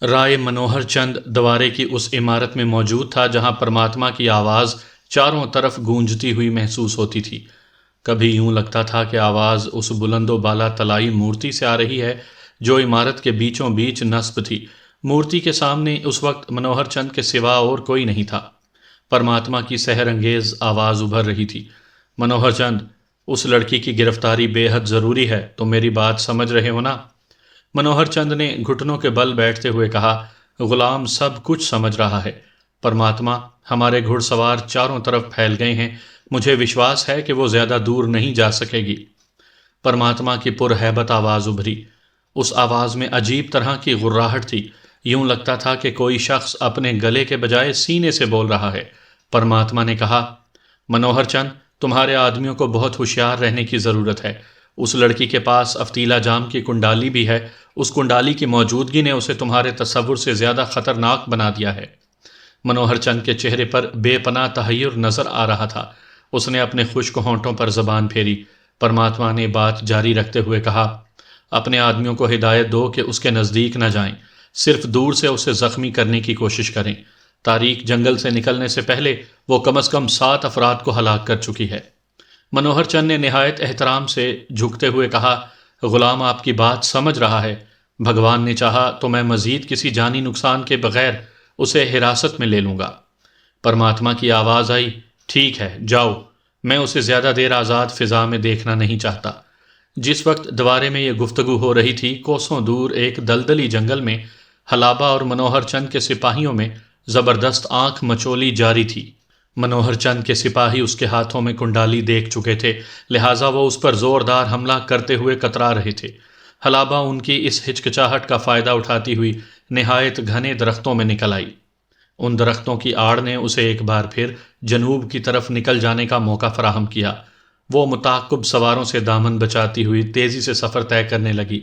رائے منوہر چند دوارے کی اس عمارت میں موجود تھا جہاں پرماتما کی آواز چاروں طرف گونجتی ہوئی محسوس ہوتی تھی۔ کبھی یوں لگتا تھا کہ آواز اس بلند و بالا طلائی مورتی سے آ رہی ہے جو عمارت کے بیچوں بیچ نصب تھی۔ مورتی کے سامنے اس وقت منوہر چند کے سوا اور کوئی نہیں تھا۔ پرماتما کی سحر انگیز آواز ابھر رہی تھی، منوہر چند، اس لڑکی کی گرفتاری بے حد ضروری ہے، تم میری بات سمجھ رہے ہو نا؟ منوہر چند نے گھٹنوں کے بل بیٹھتے ہوئے کہا، غلام سب کچھ سمجھ رہا ہے۔ پرماتما، ہمارے گھڑ سوار چاروں طرف پھیل گئے ہیں، مجھے وشواس ہے کہ وہ زیادہ دور نہیں جا سکے گی۔ پرماتما کی پرہیبت آواز ابھری۔ اس آواز میں عجیب طرح کی غراہٹ تھی، یوں لگتا تھا کہ کوئی شخص اپنے گلے کے بجائے سینے سے بول رہا ہے۔ پرماتما نے کہا، منوہر چند، تمہارے آدمیوں کو بہت ہوشیار رہنے کی ضرورت ہے۔ اس لڑکی کے پاس افتیلا جام کی کنڈالی بھی ہے، اس کنڈالی کی موجودگی نے اسے تمہارے تصور سے زیادہ خطرناک بنا دیا ہے۔ منوہر چند کے چہرے پر بے پناہ تحیر نظر آ رہا تھا۔ اس نے اپنے خشک ہونٹوں پر زبان پھیری۔ پرماتما نے بات جاری رکھتے ہوئے کہا، اپنے آدمیوں کو ہدایت دو کہ اس کے نزدیک نہ جائیں، صرف دور سے اسے زخمی کرنے کی کوشش کریں۔ تاریک جنگل سے نکلنے سے پہلے وہ کم از کم 7 افراد کو ہلاک کر چکی ہے۔ منوہر چند نے نہایت احترام سے جھکتے ہوئے کہا، غلام آپ کی بات سمجھ رہا ہے، بھگوان نے چاہا تو میں مزید کسی جانی نقصان کے بغیر اسے حراست میں لے لوں گا۔ پرماتما کی آواز آئی، ٹھیک ہے، جاؤ، میں اسے زیادہ دیر آزاد فضا میں دیکھنا نہیں چاہتا۔ جس وقت دوارے میں یہ گفتگو ہو رہی تھی، کوسوں دور ایک دلدلی جنگل میں حلابہ اور منوہر چند کے سپاہیوں میں زبردست آنکھ مچولی جاری تھی۔ منوہر چند کے سپاہی اس کے ہاتھوں میں کنڈالی دیکھ چکے تھے، لہٰذا وہ اس پر زوردار حملہ کرتے ہوئے کترا رہے تھے۔ حلابہ ان کی اس ہچکچاہٹ کا فائدہ اٹھاتی ہوئی نہایت گھنے درختوں میں نکل آئی۔ ان درختوں کی آڑ نے اسے ایک بار پھر جنوب کی طرف نکل جانے کا موقع فراہم کیا۔ وہ متعاقب سواروں سے دامن بچاتی ہوئی تیزی سے سفر طے کرنے لگی۔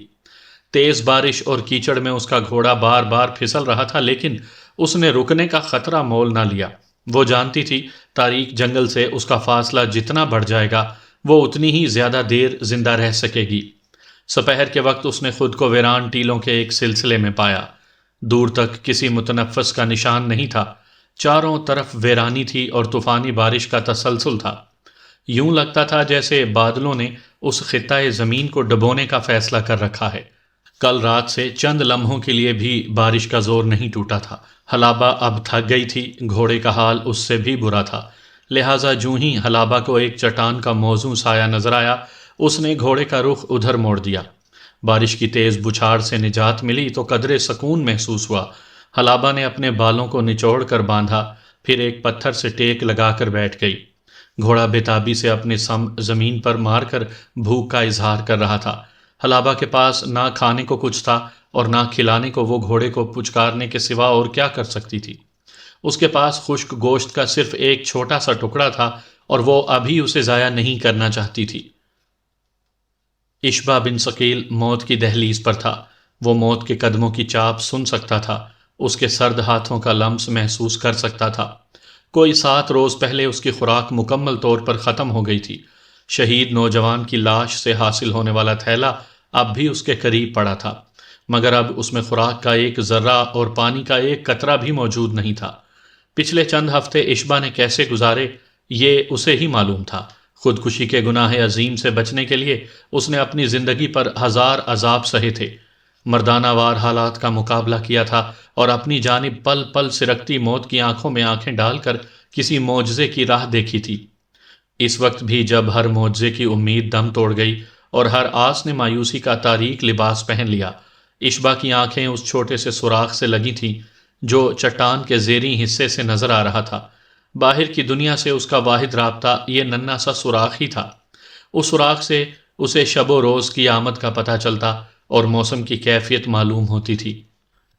تیز بارش اور کیچڑ میں اس کا گھوڑا بار بار پھسل رہا تھا، لیکن اس نے رکنے کا خطرہ مول نہ لیا۔ وہ جانتی تھی تاریک جنگل سے اس کا فاصلہ جتنا بڑھ جائے گا وہ اتنی ہی زیادہ دیر زندہ رہ سکے گی۔ سپہر کے وقت اس نے خود کو ویران ٹیلوں کے ایک سلسلے میں پایا۔ دور تک کسی متنفس کا نشان نہیں تھا، چاروں طرف ویرانی تھی اور طوفانی بارش کا تسلسل تھا۔ یوں لگتا تھا جیسے بادلوں نے اس خطۂ زمین کو ڈبونے کا فیصلہ کر رکھا ہے۔ کل رات سے چند لمحوں کے لیے بھی بارش کا زور نہیں ٹوٹا تھا۔ حلابہ اب تھک گئی تھی، گھوڑے کا حال اس سے بھی برا تھا، لہٰذا جوں ہی حلابہ کو ایک چٹان کا موزوں سایہ نظر آیا، اس نے گھوڑے کا رخ ادھر موڑ دیا۔ بارش کی تیز بچھاڑ سے نجات ملی تو قدرے سکون محسوس ہوا۔ حلابہ نے اپنے بالوں کو نچوڑ کر باندھا، پھر ایک پتھر سے ٹیک لگا کر بیٹھ گئی۔ گھوڑا بےتابی سے اپنے سم زمین پر مار کر بھوک کا اظہار کر رہا تھا۔ حلابہ کے پاس نہ کھانے کو کچھ تھا اور نہ کھلانے کو، وہ گھوڑے کو پچکارنے کے سوا اور کیا کر سکتی تھی؟ اس کے پاس خشک گوشت کا صرف ایک چھوٹا سا ٹکڑا تھا اور وہ ابھی اسے ضائع نہیں کرنا چاہتی تھی۔ اشبا بن ثقیل موت کی دہلیز پر تھا۔ وہ موت کے قدموں کی چاپ سن سکتا تھا، اس کے سرد ہاتھوں کا لمس محسوس کر سکتا تھا۔ کوئی 7 روز پہلے اس کی خوراک مکمل طور پر ختم ہو گئی تھی۔ شہید نوجوان کی لاش سے حاصل ہونے والا تھیلا اب بھی اس کے قریب پڑا تھا، مگر اب اس میں خوراک کا ایک ذرہ اور پانی کا ایک قطرہ بھی موجود نہیں تھا۔ پچھلے چند ہفتے اشبا نے کیسے گزارے یہ اسے ہی معلوم تھا۔ خودکشی کے گناہ عظیم سے بچنے کے لیے اس نے اپنی زندگی پر 1000 عذاب سہے تھے، مردانہ وار حالات کا مقابلہ کیا تھا اور اپنی جانب پل پل سرکتی موت کی آنکھوں میں آنکھیں ڈال کر کسی معجزے کی راہ دیکھی تھی۔ اس وقت بھی جب ہر معجزے کی امید دم توڑ گئی اور ہر آس نے مایوسی کا تاریک لباس پہن لیا، اشبا کی آنکھیں اس چھوٹے سے سوراخ سے لگی تھیں جو چٹان کے زیریں حصے سے نظر آ رہا تھا۔ باہر کی دنیا سے اس کا واحد رابطہ یہ ننھا سا سوراخ ہی تھا۔ اس سوراخ سے اسے شب و روز کی آمد کا پتہ چلتا اور موسم کی کیفیت معلوم ہوتی تھی۔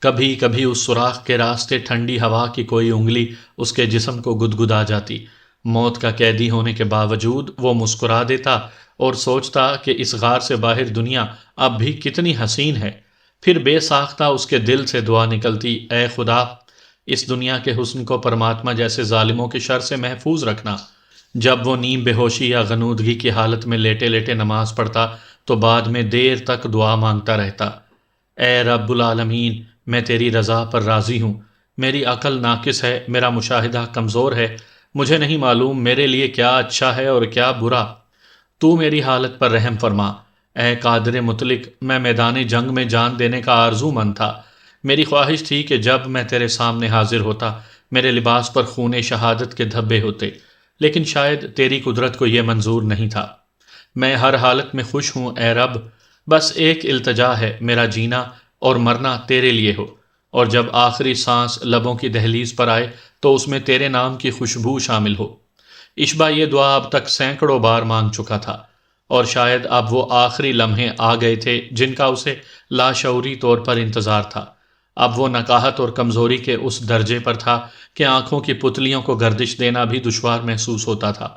کبھی کبھی اس سوراخ کے راستے ٹھنڈی ہوا کی کوئی انگلی اس کے جسم کو گدگدا جاتی۔ موت کا قیدی ہونے کے باوجود وہ مسکرا دیتا اور سوچتا کہ اس غار سے باہر دنیا اب بھی کتنی حسین ہے۔ پھر بے ساختہ اس کے دل سے دعا نکلتی، اے خدا، اس دنیا کے حسن کو پرماتما جیسے ظالموں کے شر سے محفوظ رکھنا۔ جب وہ نیم بے ہوشی یا غنودگی کی حالت میں لیٹے لیٹے نماز پڑھتا تو بعد میں دیر تک دعا مانگتا رہتا، اے رب العالمین، میں تیری رضا پر راضی ہوں۔ میری عقل ناقص ہے، میرا مشاہدہ کمزور ہے، مجھے نہیں معلوم میرے لیے کیا اچھا ہے اور کیا برا۔ تو میری حالت پر رحم فرما۔ اے قادر مطلق، میں میدان جنگ میں جان دینے کا آرزو مند تھا۔ میری خواہش تھی کہ جب میں تیرے سامنے حاضر ہوتا میرے لباس پر خون شہادت کے دھبے ہوتے، لیکن شاید تیری قدرت کو یہ منظور نہیں تھا۔ میں ہر حالت میں خوش ہوں اے رب، بس ایک التجا ہے، میرا جینا اور مرنا تیرے لیے ہو، اور جب آخری سانس لبوں کی دہلیز پر آئے تو اس میں تیرے نام کی خوشبو شامل ہو۔ اشبا یہ دعا اب تک سینکڑوں بار مانگ چکا تھا، اور شاید اب وہ آخری لمحے آ گئے تھے جن کا اسے لاشعوری طور پر انتظار تھا۔ اب وہ نکاہت اور کمزوری کے اس درجے پر تھا کہ آنکھوں کی پتلیوں کو گردش دینا بھی دشوار محسوس ہوتا تھا،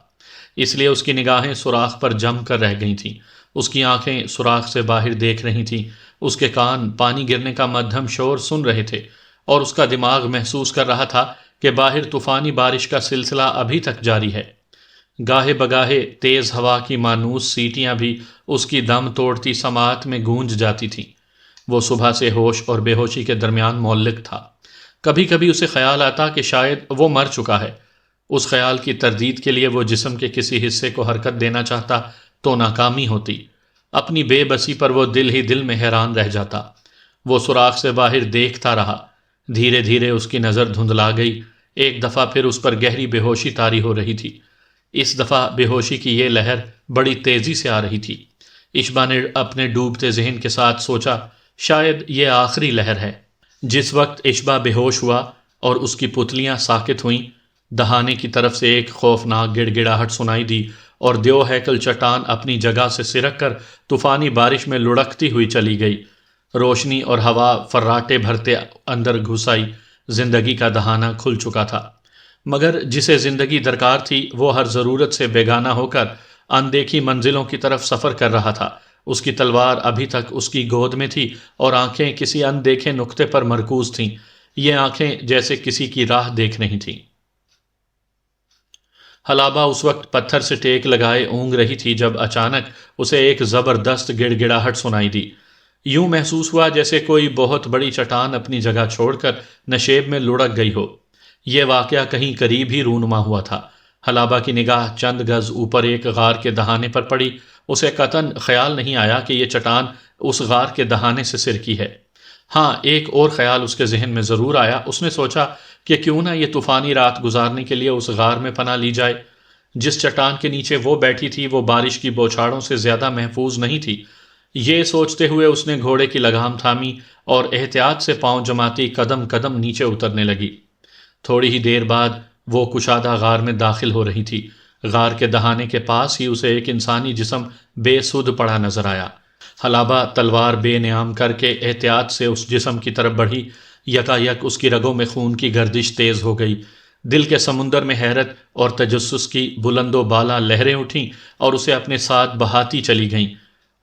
اس لیے اس کی نگاہیں سوراخ پر جم کر رہ گئی تھیں، اس کی آنکھیں سوراخ سے باہر دیکھ رہی تھیں، اس کے کان پانی گرنے کا مدھم شور سن رہے تھے، اور اس کا دماغ محسوس کر رہا تھا کہ باہر طوفانی بارش کا سلسلہ ابھی تک جاری ہے۔ گاہے بگاہے تیز ہوا کی مانوس سیٹیاں بھی اس کی دم توڑتی سماعت میں گونج جاتی تھیں۔ وہ صبح سے ہوش اور بے ہوشی کے درمیان معلق تھا۔ کبھی کبھی اسے خیال آتا کہ شاید وہ مر چکا ہے۔ اس خیال کی تردید کے لیے وہ جسم کے کسی حصے کو حرکت دینا چاہتا تو ناکامی ہوتی۔ اپنی بے بسی پر وہ دل ہی دل میں حیران رہ جاتا۔ وہ سوراخ سے باہر دیکھتا رہا۔ دھیرے دھیرے اس کی نظر دھندلا گئی۔ ایک دفعہ پھر اس پر گہری بے ہوشی طاری ہو رہی تھی۔ اس دفعہ بے ہوشی کی یہ لہر بڑی تیزی سے آ رہی تھی۔ اشبا نے اپنے ڈوبتے ذہن کے ساتھ سوچا، شاید یہ آخری لہر ہے۔ جس وقت اشبا بے ہوش ہوا اور اس کی پتلیاں ساکت ہوئیں، دہانے کی طرف سے ایک خوفناک گڑ گڑاہٹ سنائی دی، اور دیو ہیکل چٹان اپنی جگہ سے سرک کر طوفانی بارش میں لڑکتی ہوئی چلی گئی۔ روشنی اور ہوا فراٹے بھرتے اندر گھس آئی۔ زندگی کا دہانہ کھل چکا تھا، مگر جسے زندگی درکار تھی وہ ہر ضرورت سے بیگانہ ہو کر اندیکھی منزلوں کی طرف سفر کر رہا تھا۔ اس کی تلوار ابھی تک اس کی گود میں تھی اور آنکھیں کسی اندیکھے نقطے پر مرکوز تھیں۔ یہ آنکھیں جیسے کسی کی راہ دیکھ رہی تھیں۔ حلابہ اس وقت پتھر سے ٹیک لگائے اونگ رہی تھی جب اچانک اسے ایک زبردست گڑ گڑاہٹ سنائی دی۔ یوں محسوس ہوا جیسے کوئی بہت بڑی چٹان اپنی جگہ چھوڑ کر نشیب میں لڑک گئی ہو۔ یہ واقعہ کہیں قریب ہی رونما ہوا تھا۔ حلابہ کی نگاہ چند گز اوپر ایک غار کے دہانے پر پڑی۔ اسے قطعاً خیال نہیں آیا کہ یہ چٹان اس غار کے دہانے سے سرکی ہے۔ ہاں، ایک اور خیال اس کے ذہن میں ضرور آیا۔ اس نے سوچا کہ کیوں نہ یہ طوفانی رات گزارنے کے لیے اس غار میں پناہ لی جائے۔ جس چٹان کے نیچے وہ بیٹھی تھی وہ بارش کی بوچھاڑوں سے زیادہ محفوظ نہیں تھی۔ یہ سوچتے ہوئے اس نے گھوڑے کی لگام تھامی اور احتیاط سے پاؤں جماتی قدم قدم نیچے اترنے لگی۔ تھوڑی ہی دیر بعد وہ کشادہ غار میں داخل ہو رہی تھی۔ غار کے دہانے کے پاس ہی اسے ایک انسانی جسم بے سدھ پڑا نظر آیا۔ حلابہ تلوار بے نیام کر کے احتیاط سے اس جسم کی طرف بڑھی۔ یکا یک اس کی رگوں میں خون کی گردش تیز ہو گئی۔ دل کے سمندر میں حیرت اور تجسس کی بلند و بالا لہریں اٹھیں اور اسے اپنے ساتھ بہاتی چلی گئیں۔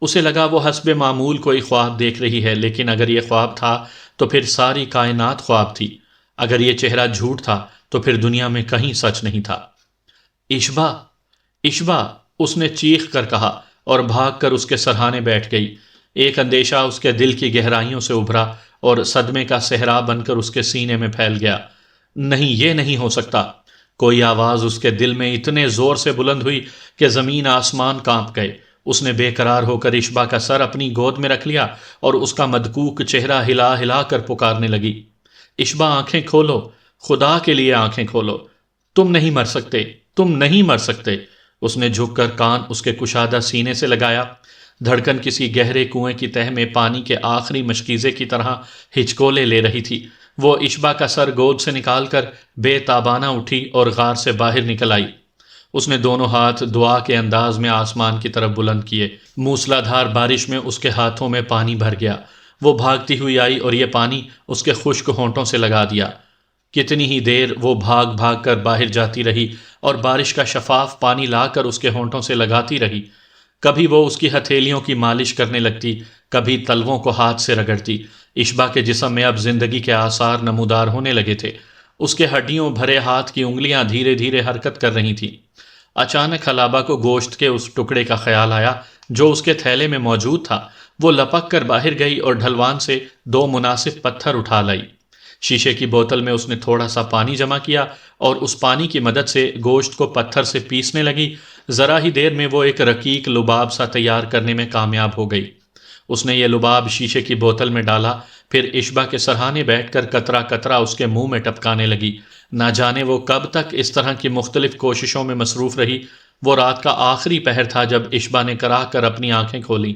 اسے لگا وہ حسب معمول کوئی خواب دیکھ رہی ہے، لیکن اگر یہ خواب تھا تو پھر ساری کائنات خواب تھی۔ اگر یہ چہرہ جھوٹ تھا تو پھر دنیا میں کہیں سچ نہیں تھا۔ اشبا، اشبا، اس نے چیخ کر کہا اور بھاگ کر اس کے سرہانے بیٹھ گئی۔ ایک اندیشہ اس کے دل کی گہرائیوں سے ابھرا اور صدمے کا صحرا بن کر اس کے سینے میں پھیل گیا۔ نہیں، یہ نہیں ہو سکتا۔ کوئی آواز اس کے دل میں اتنے زور سے بلند ہوئی کہ زمین آسمان کانپ گئے۔ اس نے بے قرار ہو کر اشبا کا سر اپنی گود میں رکھ لیا اور اس کا مدکوک چہرہ ہلا ہلا کر پکارنے لگی، اشبا، آنکھیں کھولو، خدا کے لیے آنکھیں کھولو، تم نہیں مر سکتے، تم نہیں مر سکتے۔ اس نے جھک کر کان اس کے کشادہ سینے سے لگایا۔ دھڑکن کسی گہرے کنویں کی تہہ میں پانی کے آخری مشکیزے کی طرح ہچکولے لے رہی تھی۔ وہ اشبا کا سر گود سے نکال کر بے تابانہ اٹھی اور غار سے باہر نکل آئی۔ اس نے دونوں ہاتھ دعا کے انداز میں آسمان کی طرف بلند کیے۔ موسلا دھار بارش میں اس کے ہاتھوں میں پانی بھر گیا۔ وہ بھاگتی ہوئی آئی اور یہ پانی اس کے خشک ہونٹوں سے لگا دیا۔ کتنی ہی دیر وہ بھاگ بھاگ کر باہر جاتی رہی اور بارش کا شفاف پانی لا کر اس کے ہونٹوں سے لگاتی رہی۔ کبھی وہ اس کی ہتھیلیوں کی مالش کرنے لگتی، کبھی تلووں کو ہاتھ سے رگڑتی۔ اشبا کے جسم میں اب زندگی کے آثار نمودار ہونے لگے تھے۔ اس کے ہڈیوں بھرے ہاتھ کی انگلیاں دھیرے دھیرے حرکت کر رہی تھیں۔ اچانک حلابہ کو گوشت کے اس ٹکڑے کا خیال آیا جو اس کے تھیلے میں موجود تھا۔ وہ لپک کر باہر گئی اور ڈھلوان سے 2 مناسب پتھر اٹھا لائی۔ شیشے کی بوتل میں اس نے تھوڑا سا پانی جمع کیا اور اس پانی کی مدد سے گوشت کو پتھر سے پیسنے لگی۔ ذرا ہی دیر میں وہ ایک رقیق لباب سا تیار کرنے میں کامیاب ہو گئی۔ اس نے یہ لباب شیشے کی بوتل میں ڈالا، پھر اشبا کے سرہانے بیٹھ کر قطرہ قطرہ اس کے منہ میں ٹپکانے لگی۔ نہ جانے وہ کب تک اس طرح کی مختلف کوششوں میں مصروف رہی۔ وہ رات کا آخری پہر تھا جب اشبا نے کراہ کر اپنی آنکھیں کھولیں۔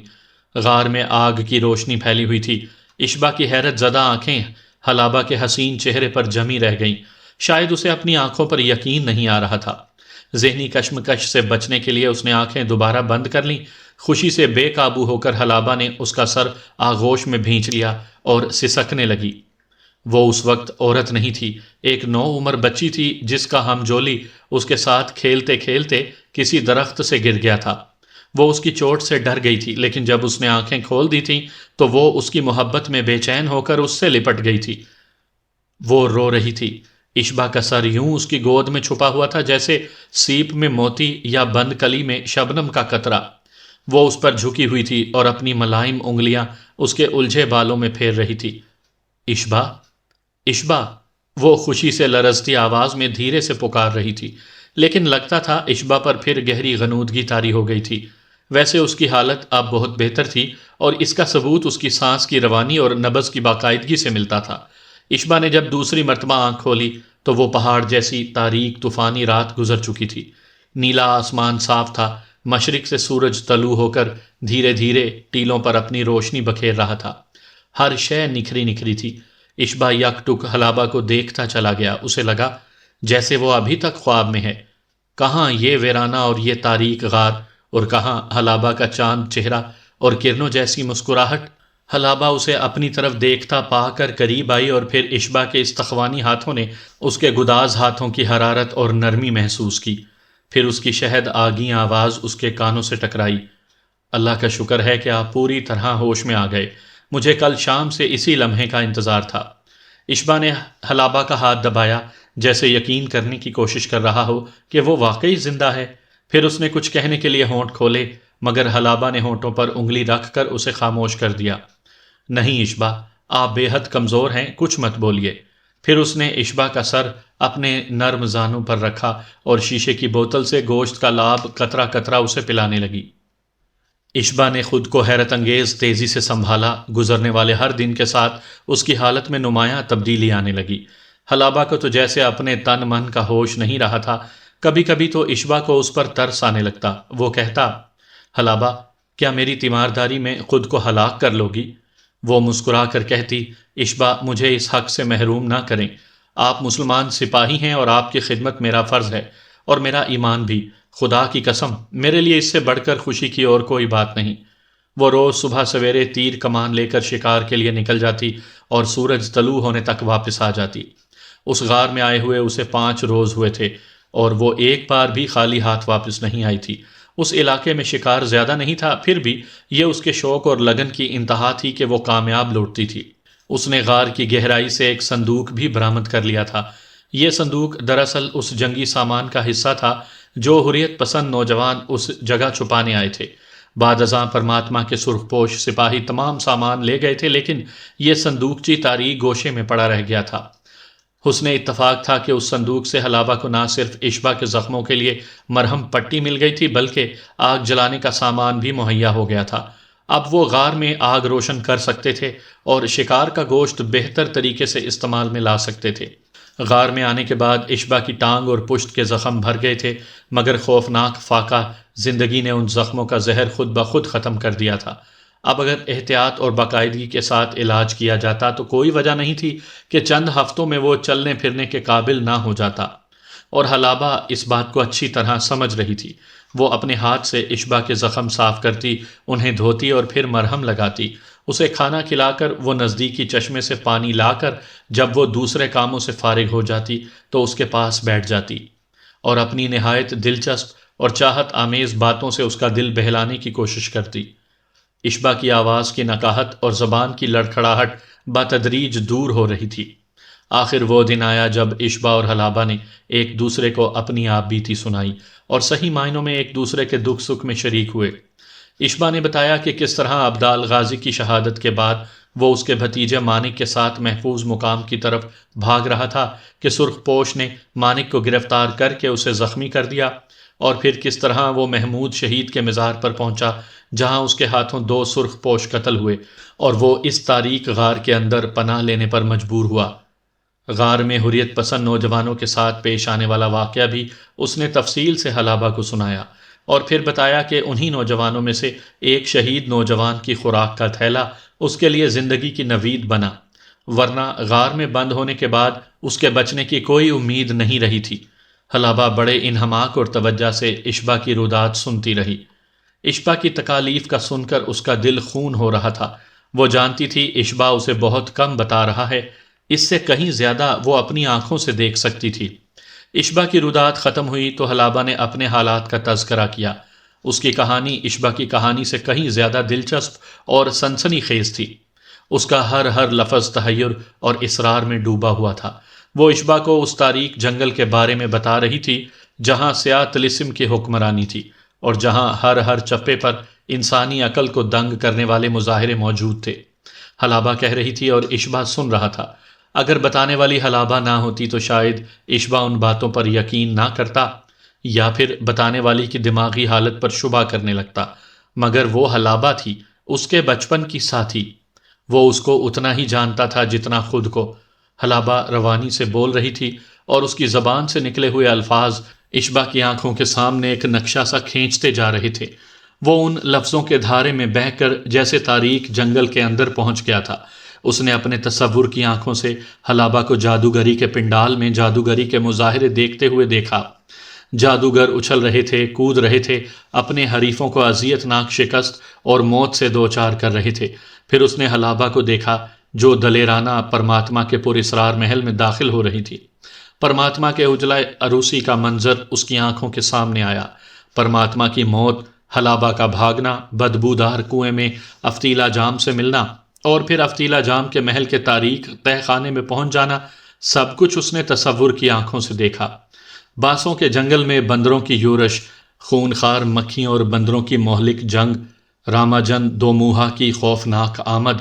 غار میں آگ کی روشنی پھیلی ہوئی تھی۔ اشبا کی حیرت زدہ آنکھیں حلابہ کے حسین چہرے پر جمی رہ گئیں۔ شاید اسے اپنی آنکھوں پر یقین نہیں آ رہا تھا۔ ذہنی کشمکش سے بچنے کے لیے اس نے آنکھیں دوبارہ بند کر لیں۔ خوشی سے بے قابو ہو کر حلابہ نے اس کا سر آغوش میں بھینچ لیا اور سسکنے لگی۔ وہ اس وقت عورت نہیں تھی، ایک نوعمر بچی تھی جس کا ہم جولی اس کے ساتھ کھیلتے کھیلتے کسی درخت سے گر گیا تھا۔ وہ اس کی چوٹ سے ڈر گئی تھی، لیکن جب اس نے آنکھیں کھول دی تھیں تو وہ اس کی محبت میں بے چین ہو کر اس سے لپٹ گئی تھی۔ وہ رو رہی تھی۔ اشبا کا سر یوں اس کی گود میں چھپا ہوا تھا جیسے سیپ میں موتی یا بند کلی میں شبنم کا قطرہ۔ وہ اس پر جھکی ہوئی تھی اور اپنی ملائم انگلیاں اس کے الجھے بالوں میں پھیر رہی تھی۔ اشبا، اشبا، وہ خوشی سے لرزتی آواز میں دھیرے سے پکار رہی تھی، لیکن لگتا تھا اشبا پر پھر گہری غنودگی طاری ہو گئی تھی۔ ویسے اس کی حالت اب بہت بہتر تھی اور اس کا ثبوت اس کی سانس کی روانی اور نبض کی باقاعدگی سے ملتا تھا۔ اشبا نے جب دوسری مرتبہ آنکھ کھولی تو وہ پہاڑ جیسی تاریک طوفانی رات گزر چکی تھی۔ نیلا آسمان صاف تھا، مشرق سے سورج طلوع ہو کر دھیرے دھیرے ٹیلوں پر اپنی روشنی بکھیر رہا تھا۔ ہر شے نکھری نکھری تھی۔ اشبا یک ٹک حلابہ کو دیکھتا چلا گیا۔ اسے لگا جیسے وہ ابھی تک خواب میں ہے۔ کہاں یہ ویرانہ اور یہ تاریک غار، اور کہاں حلابہ کا چاند چہرہ اور کرنوں جیسی مسکراہٹ۔ حلابہ اسے اپنی طرف دیکھتا پا کر قریب آئی اور پھر اشبا کے استخوانی ہاتھوں نے اس کے گداز ہاتھوں کی حرارت اور نرمی محسوس کی۔ پھر اس کی شہد آگی آواز اس کے کانوں سے ٹکرائی۔ اللہ کا شکر ہے کہ آپ پوری طرح ہوش میں آ گئے۔ مجھے کل شام سے اسی لمحے کا انتظار تھا۔ اشبا نے حلابہ کا ہاتھ دبایا جیسے یقین کرنے کی کوشش کر رہا ہو کہ وہ واقعی زندہ ہے۔ پھر اس نے کچھ کہنے کے لیے ہونٹ کھولے، مگر حلابہ نے ہونٹوں پر انگلی رکھ کر اسے خاموش کر دیا۔ نہیں اشبا، آپ بے حد کمزور ہیں، کچھ مت بولیے۔ پھر اس نے اشبا کا سر اپنے نرم زانوں پر رکھا اور شیشے کی بوتل سے گوشت کا لعاب قطرہ قطرہ اسے پلانے لگی۔ اشبا نے خود کو حیرت انگیز تیزی سے سنبھالا۔ گزرنے والے ہر دن کے ساتھ اس کی حالت میں نمایاں تبدیلی آنے لگی۔ حلابہ کو تو جیسے اپنے تن من کا ہوش نہیں رہا تھا۔ کبھی کبھی تو اشبا کو اس پر ترس آنے لگتا۔ وہ کہتا، حلابہ، کیا میری تیمارداری میں خود کو ہلاک کر لوگی؟ وہ مسکرا کر کہتی، اشبا، مجھے اس حق سے محروم نہ کریں۔ آپ مسلمان سپاہی ہیں اور آپ کی خدمت میرا فرض ہے، اور میرا ایمان بھی۔ خدا کی قسم، میرے لیے اس سے بڑھ کر خوشی کی اور کوئی بات نہیں۔ وہ روز صبح سویرے تیر کمان لے کر شکار کے لیے نکل جاتی اور سورج طلوع ہونے تک واپس آ جاتی۔ اس غار میں آئے ہوئے اسے 5 روز ہوئے تھے اور وہ ایک بار بھی خالی ہاتھ واپس نہیں آئی تھی۔ اس علاقے میں شکار زیادہ نہیں تھا، پھر بھی یہ اس کے شوق اور لگن کی انتہا تھی کہ وہ کامیاب لوٹتی تھی۔ اس نے غار کی گہرائی سے ایک صندوق بھی برآمد کر لیا تھا۔ یہ صندوق دراصل اس جنگی سامان کا حصہ تھا جو حریت پسند نوجوان اس جگہ چھپانے آئے تھے۔ بعد ازاں پرماتما کے سرخ پوش سپاہی تمام سامان لے گئے تھے، لیکن یہ صندوقچی تاریک گوشے میں پڑا رہ گیا تھا۔ حسن اتفاق تھا کہ اس صندوق سے حلابہ کو نہ صرف اشبا کے زخموں کے لیے مرہم پٹی مل گئی تھی، بلکہ آگ جلانے کا سامان بھی مہیا ہو گیا تھا۔ اب وہ غار میں آگ روشن کر سکتے تھے اور شکار کا گوشت بہتر طریقے سے استعمال میں لا سکتے تھے۔ غار میں آنے کے بعد اشبا کی ٹانگ اور پشت کے زخم بھر گئے تھے، مگر خوفناک فاقہ زندگی نے ان زخموں کا زہر خود بخود ختم کر دیا تھا۔ اب اگر احتیاط اور باقاعدگی کے ساتھ علاج کیا جاتا تو کوئی وجہ نہیں تھی کہ چند ہفتوں میں وہ چلنے پھرنے کے قابل نہ ہو جاتا، اور حلابہ اس بات کو اچھی طرح سمجھ رہی تھی۔ وہ اپنے ہاتھ سے اشبا کے زخم صاف کرتی، انہیں دھوتی اور پھر مرہم لگاتی۔ اسے کھانا کھلا کر وہ نزدیکی چشمے سے پانی لا کر جب وہ دوسرے کاموں سے فارغ ہو جاتی تو اس کے پاس بیٹھ جاتی اور اپنی نہایت دلچسپ اور چاہت آمیز باتوں سے اس کا دل بہلانے کی کوشش کرتی۔ اشبا کی آواز کی نکاہت اور زبان کی لڑکھڑاہٹ بتدریج دور ہو رہی تھی۔ آخر وہ دن آیا جب اشبا اور حلابہ نے ایک دوسرے کو اپنی آپ بیتی سنائی اور صحیح معنوں میں ایک دوسرے کے دکھ سکھ میں شریک ہوئے۔ اشبا نے بتایا کہ کس طرح ابدال غازی کی شہادت کے بعد وہ اس کے بھتیجے مانک کے ساتھ محفوظ مقام کی طرف بھاگ رہا تھا کہ سرخ پوش نے مانک کو گرفتار کر کے اسے زخمی کر دیا، اور پھر کس طرح وہ محمود شہید کے مزار پر پہنچا جہاں اس کے ہاتھوں 2 سرخ پوش قتل ہوئے، اور وہ اس تاریک غار کے اندر پناہ لینے پر مجبور ہوا۔ غار میں حریت پسند نوجوانوں کے ساتھ پیش آنے والا واقعہ بھی اس نے تفصیل سے حلابہ کو سنایا، اور پھر بتایا کہ انہی نوجوانوں میں سے ایک شہید نوجوان کی خوراک کا تھیلا اس کے لیے زندگی کی نوید بنا، ورنہ غار میں بند ہونے کے بعد اس کے بچنے کی کوئی امید نہیں رہی تھی۔ حلابہ بڑے انہماک اور توجہ سے اشبا کی رودات سنتی رہی۔ اشبا کی تکالیف کا سن کر اس کا دل خون ہو رہا تھا۔ وہ جانتی تھی اشبا اسے بہت کم بتا رہا ہے، اس سے کہیں زیادہ وہ اپنی آنکھوں سے دیکھ سکتی تھی۔ اشبا کی رودات ختم ہوئی تو حلابہ نے اپنے حالات کا تذکرہ کیا۔ اس کی کہانی اشبا کی کہانی سے کہیں زیادہ دلچسپ اور سنسنی خیز تھی۔ اس کا ہر لفظ تحیر اور اصرار میں ڈوبا ہوا تھا۔ وہ اشبا کو اس تاریک جنگل کے بارے میں بتا رہی تھی جہاں سیاہ طلسم کی حکمرانی تھی، اور جہاں ہر چپے پر انسانی عقل کو دنگ کرنے والے مظاہرے موجود تھے۔ حلابہ کہہ رہی تھی اور اشبا سن رہا تھا۔ اگر بتانے والی حلابہ نہ ہوتی تو شاید اشبا ان باتوں پر یقین نہ کرتا، یا پھر بتانے والی کی دماغی حالت پر شبہ کرنے لگتا، مگر وہ حلابہ تھی، اس کے بچپن کی ساتھی۔ وہ اس کو اتنا ہی جانتا تھا جتنا خود کو۔ حلابہ روانی سے بول رہی تھی، اور اس کی زبان سے نکلے ہوئے الفاظ اشبا کی آنکھوں کے سامنے ایک نقشہ سا کھینچتے جا رہے تھے۔ وہ ان لفظوں کے دھارے میں بہہ کر جیسے تاریک جنگل کے اندر پہنچ گیا تھا۔ اس نے اپنے تصور کی آنکھوں سے حلابہ کو جادوگری کے پنڈال میں جادوگری کے مظاہرے دیکھتے ہوئے دیکھا۔ جادوگر اچھل رہے تھے، کود رہے تھے، اپنے حریفوں کو اذیت ناک شکست اور موت سے دوچار کر رہے تھے۔ پھر اس نے حلابہ کو دیکھا جو دلیرانہ پرماتما کے پر اسرار محل میں داخل ہو رہی تھی۔ پرماتما کے اجلا عروسی کا منظر اس کی آنکھوں کے سامنے آیا۔ پرماتما کی موت، حلابہ کا بھاگنا، بدبودار کنویں میں افتیلا جام سے ملنا، اور پھر افتیلا جام کے محل کے تاریک تہہ خانے میں پہنچ جانا، سب کچھ اس نے تصور کی آنکھوں سے دیکھا۔ بانسوں کے جنگل میں بندروں کی یورش، خونخوار مکھیوں اور بندروں کی مہلک جنگ، راماجن دو منہا کی خوفناک آمد،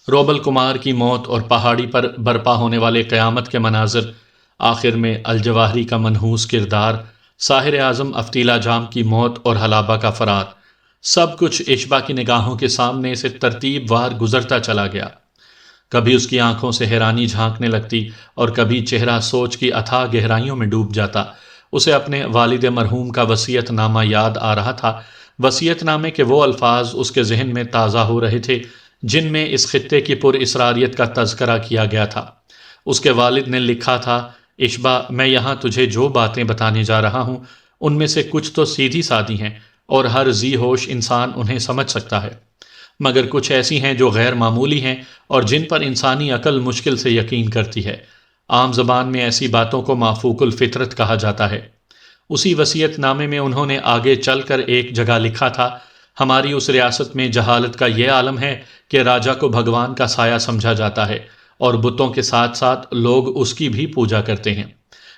روبل کمار کی موت اور پہاڑی پر برپا ہونے والے قیامت کے مناظر، آخر میں الجواہری کا منحوس کردار، ساحر اعظم افتیلا جام کی موت اور حلابہ کا فرار، سب کچھ اشبا کی نگاہوں کے سامنے سے ترتیب وار گزرتا چلا گیا۔ کبھی اس کی آنکھوں سے حیرانی جھانکنے لگتی، اور کبھی چہرہ سوچ کی اتھاہ گہرائیوں میں ڈوب جاتا۔ اسے اپنے والد مرحوم کا وصیت نامہ یاد آ رہا تھا، وصیت نامے کے وہ الفاظ اس کے ذہن میں تازہ ہو رہے تھے جن میں اس خطے کی پر اسراریت کا تذکرہ کیا گیا تھا۔ اس کے والد نے لکھا تھا، اشبا، میں یہاں تجھے جو باتیں بتانے جا رہا ہوں ان میں سے کچھ تو سیدھی سادی ہیں اور ہر ذی ہوش انسان انہیں سمجھ سکتا ہے، مگر کچھ ایسی ہیں جو غیر معمولی ہیں اور جن پر انسانی عقل مشکل سے یقین کرتی ہے۔ عام زبان میں ایسی باتوں کو مافوق الفطرت کہا جاتا ہے۔ اسی وصیت نامے میں انہوں نے آگے چل کر ایک جگہ لکھا تھا، ہماری اس ریاست میں جہالت کا یہ عالم ہے کہ راجا کو بھگوان کا سایہ سمجھا جاتا ہے، اور بتوں کے ساتھ ساتھ لوگ اس کی بھی پوجا کرتے ہیں۔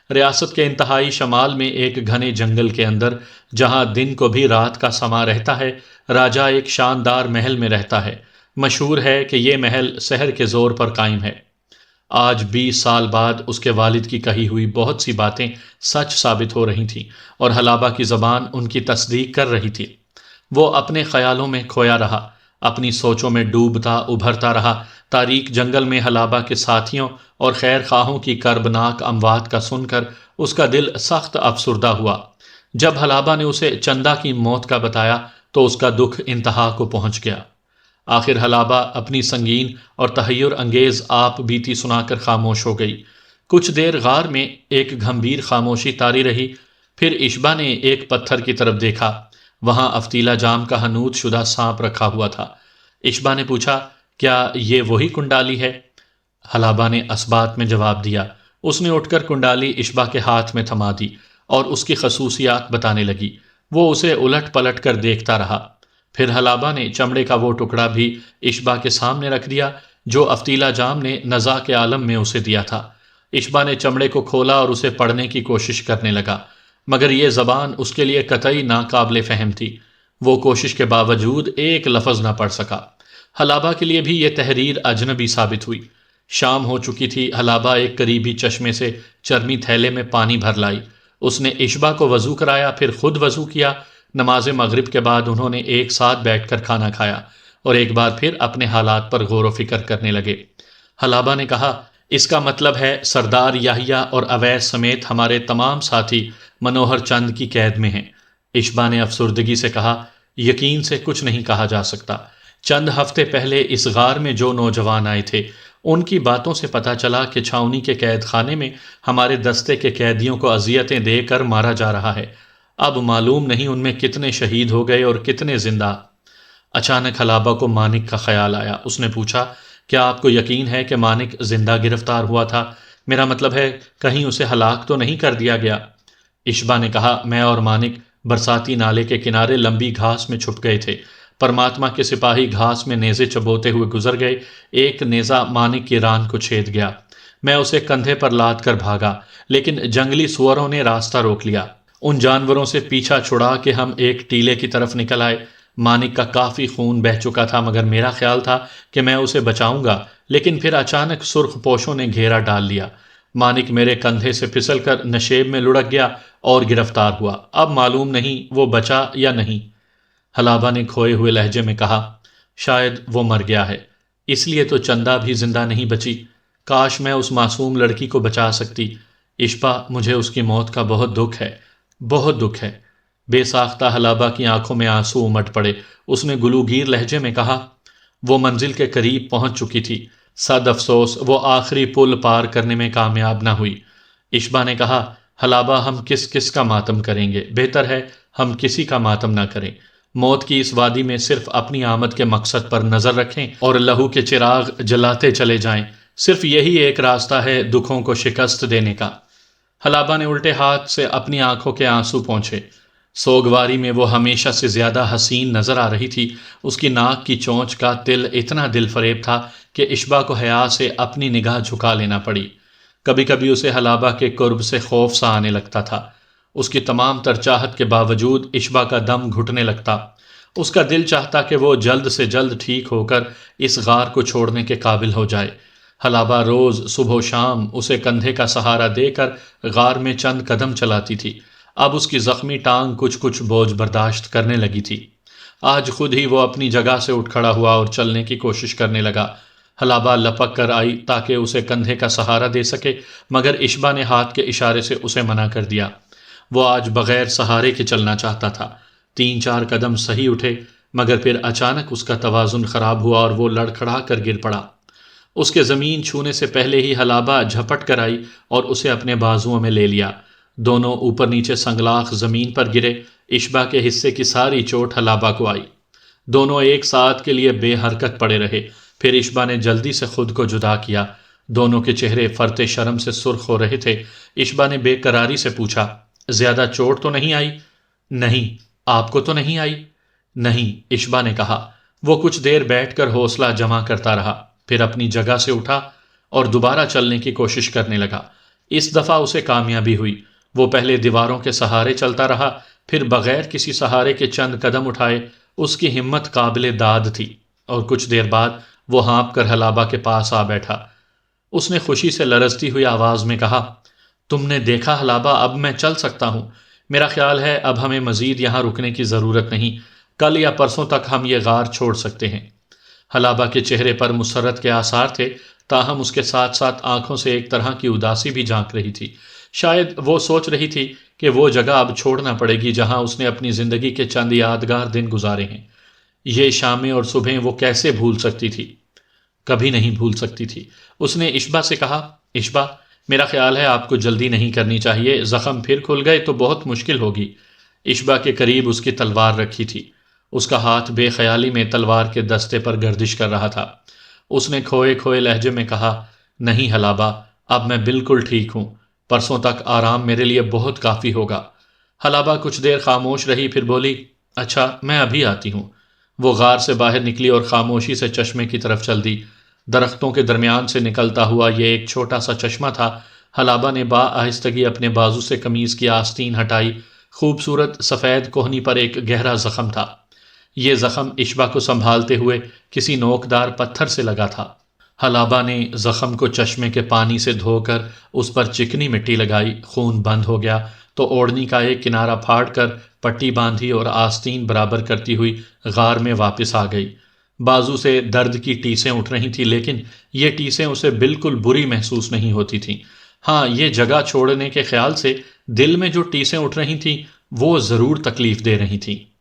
ریاست کے انتہائی شمال میں ایک گھنے جنگل کے اندر، جہاں دن کو بھی رات کا سما رہتا ہے، راجا ایک شاندار محل میں رہتا ہے۔ مشہور ہے کہ یہ محل سحر کے زور پر قائم ہے۔ آج 20 سال بعد اس کے والد کی کہی ہوئی بہت سی باتیں سچ ثابت ہو رہی تھیں، اور حلابہ کی زبان ان کی تصدیق کر رہی تھی۔ وہ اپنے خیالوں میں کھویا رہا، اپنی سوچوں میں ڈوبتا ابھرتا رہا۔ تاریک جنگل میں حلابہ کے ساتھیوں اور خیر خواہوں کی کربناک اموات کا سن کر اس کا دل سخت افسردہ ہوا۔ جب حلابہ نے اسے چندا کی موت کا بتایا تو اس کا دکھ انتہا کو پہنچ گیا۔ آخر حلابہ اپنی سنگین اور تحیر انگیز آپ بیتی سنا کر خاموش ہو گئی۔ کچھ دیر غار میں ایک گھمبیر خاموشی طاری رہی، پھر اشبا نے ایک پتھر کی طرف دیکھا، وہاں افتیلا جام کا حنوط شدہ سانپ رکھا ہوا تھا۔ اشبا نے پوچھا، کیا یہ وہی کنڈالی ہے؟ حلابہ نے اسبات میں جواب دیا۔ اس نے اٹھ کر کنڈالی اشبا کے ہاتھ میں تھما دی اور اس کی خصوصیات بتانے لگی۔ وہ اسے الٹ پلٹ کر دیکھتا رہا۔ پھر حلابہ نے چمڑے کا وہ ٹکڑا بھی اشبا کے سامنے رکھ دیا جو افتیلا جام نے نزا کے عالم میں اسے دیا تھا۔ اشبا نے چمڑے کو کھولا اور اسے پڑھنے کی کوشش کرنے لگا، مگر یہ زبان اس کے لیے قطعی ناقابل فہم تھی۔ وہ کوشش کے باوجود ایک لفظ نہ پڑھ سکا۔ حلابہ کے لیے بھی یہ تحریر اجنبی ثابت ہوئی۔ شام ہو چکی تھی۔ حلابہ ایک قریبی چشمے سے چرمی تھیلے میں پانی بھر لائی۔ اس نے اشبا کو وضو کرایا، پھر خود وضو کیا۔ نماز مغرب کے بعد انہوں نے ایک ساتھ بیٹھ کر کھانا کھایا اور ایک بار پھر اپنے حالات پر غور و فکر کرنے لگے۔ حلابہ نے کہا، اس کا مطلب ہے سردار یحییٰ اور اویس سمیت ہمارے تمام ساتھی منوہر چند کی قید میں ہیں۔ اشبا نے افسردگی سے کہا، یقین سے کچھ نہیں کہا جا سکتا۔ چند ہفتے پہلے اس غار میں جو نوجوان آئے تھے، ان کی باتوں سے پتہ چلا کہ چھاؤنی کے قید خانے میں ہمارے دستے کے قیدیوں کو اذیتیں دے کر مارا جا رہا ہے۔ اب معلوم نہیں ان میں کتنے شہید ہو گئے اور کتنے زندہ۔ اچانک حلابہ کو مانک کا خیال آیا۔ اس نے پوچھا، کیا آپ کو یقین ہے کہ مانک زندہ گرفتار ہوا تھا؟ میرا مطلب ہے کہیں اسے ہلاک تو نہیں کر دیا گیا؟ اشبا نے کہا، میں اور مانک برساتی نالے کے کنارے لمبی گھاس میں چھپ گئے تھے۔ پرماتما کے سپاہی گھاس میں نیزے چبوتے ہوئے گزر گئے۔ ایک نیزہ مانک کی ران کو چھید گیا۔ میں اسے کندھے پر لاد کر بھاگا، لیکن جنگلی سوروں نے راستہ روک لیا۔ ان جانوروں سے پیچھا چھڑا کے ہم ایک ٹیلے کی طرف نکل آئے۔ مانک کا کافی خون بہہ چکا تھا، مگر میرا خیال تھا کہ میں اسے بچاؤں گا، لیکن پھر اچانک سرخ پوشوں نے گھیرا ڈال لیا۔ مانک میرے کندھے سے پھسل کر نشیب میں لڑک گیا اور گرفتار ہوا۔ اب معلوم نہیں وہ بچا یا نہیں۔ حلابہ نے کھوئے ہوئے لہجے میں کہا، شاید وہ مر گیا ہے، اس لیے تو چندہ بھی زندہ نہیں بچی۔ کاش میں اس معصوم لڑکی کو بچا سکتی۔ اشبا، مجھے اس کی موت کا بہت دکھ ہے، بہت دکھ ہے۔ بے ساختہ حلابہ کی آنکھوں میں آنسو امٹ پڑے۔ اس نے گلوگیر لہجے میں کہا، وہ منزل کے قریب پہنچ چکی تھی۔ صد افسوس وہ آخری پل پار کرنے میں کامیاب نہ ہوئی۔ اشبا نے کہا، حلابہ، ہم کس کس کا ماتم کریں گے؟ بہتر ہے ہم کسی کا ماتم نہ کریں۔ موت کی اس وادی میں صرف اپنی آمد کے مقصد پر نظر رکھیں اور لہو کے چراغ جلاتے چلے جائیں۔ صرف یہی ایک راستہ ہے دکھوں کو شکست دینے کا۔ حلابہ نے الٹے ہاتھ سے اپنی آنکھوں کے آنسو پونچھے۔ سوگواری میں وہ ہمیشہ سے زیادہ حسین نظر آ رہی تھی۔ اس کی ناک کی چونچ کا تل اتنا دل فریب تھا کہ اشبا کو حیا سے اپنی نگاہ جھکا لینا پڑی۔ کبھی کبھی اسے حلابہ کے قرب سے خوف سا آنے لگتا تھا۔ اس کی تمام تر چاہت کے باوجود اشبا کا دم گھٹنے لگتا۔ اس کا دل چاہتا کہ وہ جلد سے جلد ٹھیک ہو کر اس غار کو چھوڑنے کے قابل ہو جائے۔ حلابہ روز صبح و شام اسے کندھے کا سہارا دے کر غار میں چند قدم چلاتی تھی۔ اب اس کی زخمی ٹانگ کچھ کچھ بوجھ برداشت کرنے لگی تھی۔ آج خود ہی وہ اپنی جگہ سے اٹھ کھڑا ہوا اور چلنے کی کوشش کرنے لگا۔ حلابہ لپک کر آئی تاکہ اسے کندھے کا سہارا دے سکے، مگر اشبا نے ہاتھ کے اشارے سے اسے منع کر دیا۔ وہ آج بغیر سہارے کے چلنا چاہتا تھا۔ 3-4 قدم صحیح اٹھے، مگر پھر اچانک اس کا توازن خراب ہوا اور وہ لڑکھڑا کر گر پڑا۔ اس کے زمین چھونے سے پہلے ہی حلابہ جھپٹ کر آئی اور اسے اپنے بازوؤں میں لے لیا۔ دونوں اوپر نیچے سنگلاخ زمین پر گرے۔ اشبا کے حصے کی ساری چوٹ حلابہ کو آئی۔ دونوں ایک ساتھ کے لیے بے حرکت پڑے رہے۔ پھر اشبا نے جلدی سے خود کو جدا کیا۔ دونوں کے چہرے فرط شرم سے سرخ ہو رہے تھے۔ اشبا نے بے قراری سے پوچھا، زیادہ چوٹ تو نہیں آئی؟ نہیں۔ آپ کو تو نہیں آئی؟ نہیں، اشبا نے کہا۔ وہ کچھ دیر بیٹھ کر حوصلہ جمع کرتا رہا، پھر اپنی جگہ سے اٹھا اور دوبارہ چلنے کی کوشش کرنے لگا۔ اس دفعہ اسے کامیابی ہوئی۔ وہ پہلے دیواروں کے سہارے چلتا رہا، پھر بغیر کسی سہارے کے چند قدم اٹھائے۔ اس کی ہمت قابل داد تھی، اور کچھ دیر بعد وہ ہانپ کر حلابہ کے پاس آ بیٹھا۔ اس نے خوشی سے لرزتی ہوئی آواز میں کہا، تم نے دیکھا حلابہ، اب میں چل سکتا ہوں۔ میرا خیال ہے اب ہمیں مزید یہاں رکنے کی ضرورت نہیں۔ کل یا پرسوں تک ہم یہ غار چھوڑ سکتے ہیں۔ حلابہ کے چہرے پر مسرت کے آثار تھے، تاہم اس کے ساتھ ساتھ آنکھوں سے ایک طرح کی اداسی بھی جھانک رہی تھی۔ شاید وہ سوچ رہی تھی کہ وہ جگہ اب چھوڑنا پڑے گی جہاں اس نے اپنی زندگی کے چند یادگار دن گزارے ہیں۔ یہ شامیں اور صبحیں وہ کیسے بھول سکتی تھی؟ کبھی نہیں بھول سکتی تھی۔ اس نے اشبا سے کہا، اشبا، میرا خیال ہے آپ کو جلدی نہیں کرنی چاہیے، زخم پھر کھل گئے تو بہت مشکل ہوگی۔ اشبا کے قریب اس کی تلوار رکھی تھی۔ اس کا ہاتھ بے خیالی میں تلوار کے دستے پر گردش کر رہا تھا۔ اس نے کھوئے کھوئے لہجے میں کہا، نہیں حلابہ، اب میں بالکل ٹھیک ہوں۔ پرسوں تک آرام میرے لیے بہت کافی ہوگا۔ حلابہ کچھ دیر خاموش رہی، پھر بولی، اچھا میں ابھی آتی ہوں۔ وہ غار سے باہر نکلی اور خاموشی سے چشمے کی طرف چل دی۔ درختوں کے درمیان سے نکلتا ہوا یہ ایک چھوٹا سا چشمہ تھا۔ حلابہ نے با آہستگی اپنے بازو سے قمیض کی آستین ہٹائی۔ خوبصورت سفید کوہنی پر ایک گہرا زخم تھا۔ یہ زخم اشبا کو سنبھالتے ہوئے کسی نوکدار پتھر سے لگا تھا۔ حلابہ نے زخم کو چشمے کے پانی سے دھو کر اس پر چکنی مٹی لگائی، خون بند ہو گیا تو اوڑھنی کا ایک کنارہ پھاڑ کر پٹی باندھی اور آستین برابر کرتی ہوئی غار میں واپس آ گئی۔ بازو سے درد کی ٹیسیں اٹھ رہی تھیں، لیکن یہ ٹیسیں اسے بالکل بری محسوس نہیں ہوتی تھیں۔ ہاں، یہ جگہ چھوڑنے کے خیال سے دل میں جو ٹیسیں اٹھ رہی تھیں وہ ضرور تکلیف دے رہی تھیں۔